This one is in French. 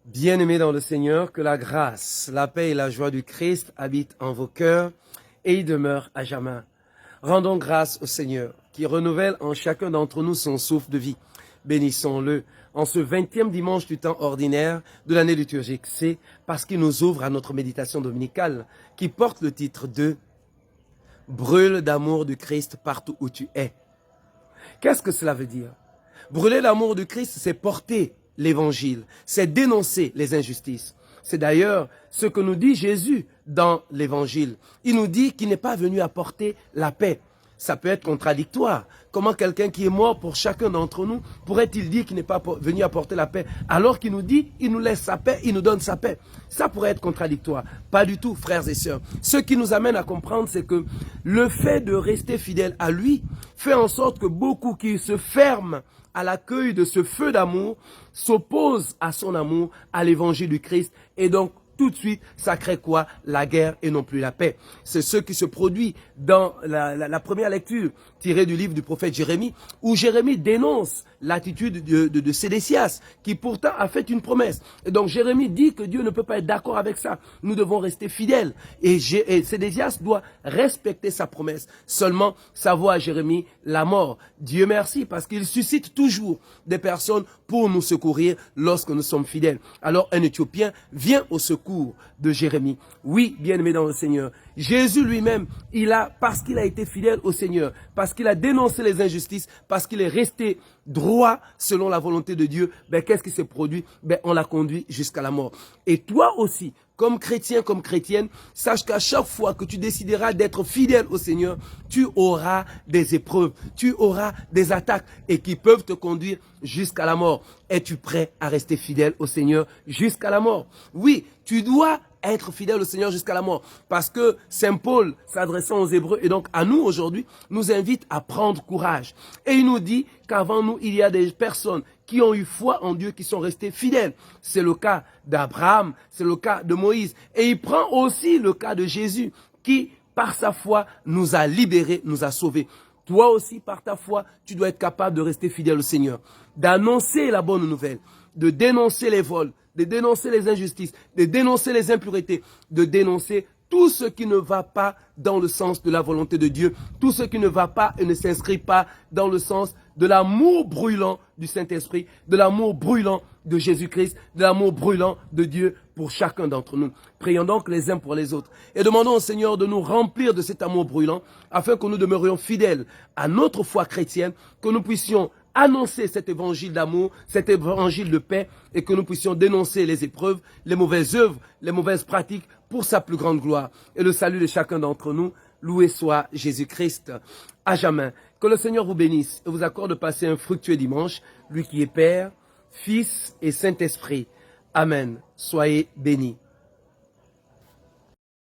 Bien-aimés dans le Seigneur, que la grâce, la paix et la joie du Christ habitent en vos cœurs et y demeurent à jamais. Rendons grâce au Seigneur, qui renouvelle en chacun d'entre nous son souffle de vie. Bénissons-le en ce 20e dimanche du temps ordinaire de l'année liturgique C, parce qu'il nous ouvre à notre méditation dominicale, qui porte le titre de « Brûle d'amour du Christ partout où tu es ». Qu'est-ce que cela veut dire? Brûler l'amour du Christ, c'est porter l'évangile, c'est dénoncer les injustices. C'est d'ailleurs ce que nous dit Jésus dans l'évangile. Il nous dit qu'il n'est pas venu apporter la paix. Ça peut être contradictoire. Comment quelqu'un qui est mort pour chacun d'entre nous pourrait-il dire qu'il n'est pas venu apporter la paix alors qu'il nous dit, il nous laisse sa paix, il nous donne sa paix? Ça pourrait être contradictoire. Pas du tout, frères et sœurs. Ce qui nous amène à comprendre, c'est que le fait de rester fidèle à lui fait en sorte que beaucoup qui se ferment à l'accueil de ce feu d'amour s'opposent à son amour, à l'évangile du Christ, et donc tout de suite, ça crée quoi? La guerre et non plus la paix. C'est ce qui se produit dans la première lecture tirée du livre du prophète Jérémie, où Jérémie dénonce l'attitude de Sédécias, qui pourtant a fait une promesse. Et donc Jérémie dit que Dieu ne peut pas être d'accord avec ça. Nous devons rester fidèles. Et Sédécias doit respecter sa promesse. Seulement, ça vaut à Jérémie la mort. Dieu merci, parce qu'il suscite toujours des personnes pour nous secourir lorsque nous sommes fidèles. Alors un Éthiopien vient au secours de Jérémie. Oui, bien-aimé dans le Seigneur, Jésus lui-même, parce qu'il a été fidèle au Seigneur, parce qu'il a dénoncé les injustices, parce qu'il est resté droit selon la volonté de Dieu, qu'est-ce qui s'est produit? On l'a conduit jusqu'à la mort. Et toi aussi, comme chrétien, comme chrétienne, sache qu'à chaque fois que tu décideras d'être fidèle au Seigneur, tu auras des épreuves, tu auras des attaques et qui peuvent te conduire jusqu'à la mort. Es-tu prêt à rester fidèle au Seigneur jusqu'à la mort? Oui, tu dois être fidèle au Seigneur jusqu'à la mort. Parce que Saint Paul, s'adressant aux Hébreux et donc à nous aujourd'hui, nous invite à prendre courage. Et il nous dit qu'avant nous, il y a des personnes qui ont eu foi en Dieu, qui sont restés fidèles. C'est le cas d'Abraham, c'est le cas de Moïse. Et il prend aussi le cas de Jésus, qui, par sa foi, nous a libérés, nous a sauvés. Toi aussi, par ta foi, tu dois être capable de rester fidèle au Seigneur, d'annoncer la bonne nouvelle, de dénoncer les vols, de dénoncer les injustices, de dénoncer les impuretés, de dénoncer tout ce qui ne va pas dans le sens de la volonté de Dieu, tout ce qui ne va pas et ne s'inscrit pas dans le sens de l'amour brûlant du Saint-Esprit, de l'amour brûlant de Jésus-Christ, de l'amour brûlant de Dieu pour chacun d'entre nous. Prions donc les uns pour les autres et demandons au Seigneur de nous remplir de cet amour brûlant afin que nous demeurions fidèles à notre foi chrétienne, que nous puissions annoncer cet évangile d'amour, cet évangile de paix et que nous puissions dénoncer les épreuves, les mauvaises œuvres, les mauvaises pratiques pour sa plus grande gloire et le salut de chacun d'entre nous. Loué soit Jésus-Christ à jamais. Que le Seigneur vous bénisse et vous accorde de passer un fructueux dimanche, lui qui est Père, Fils et Saint-Esprit. Amen. Soyez bénis.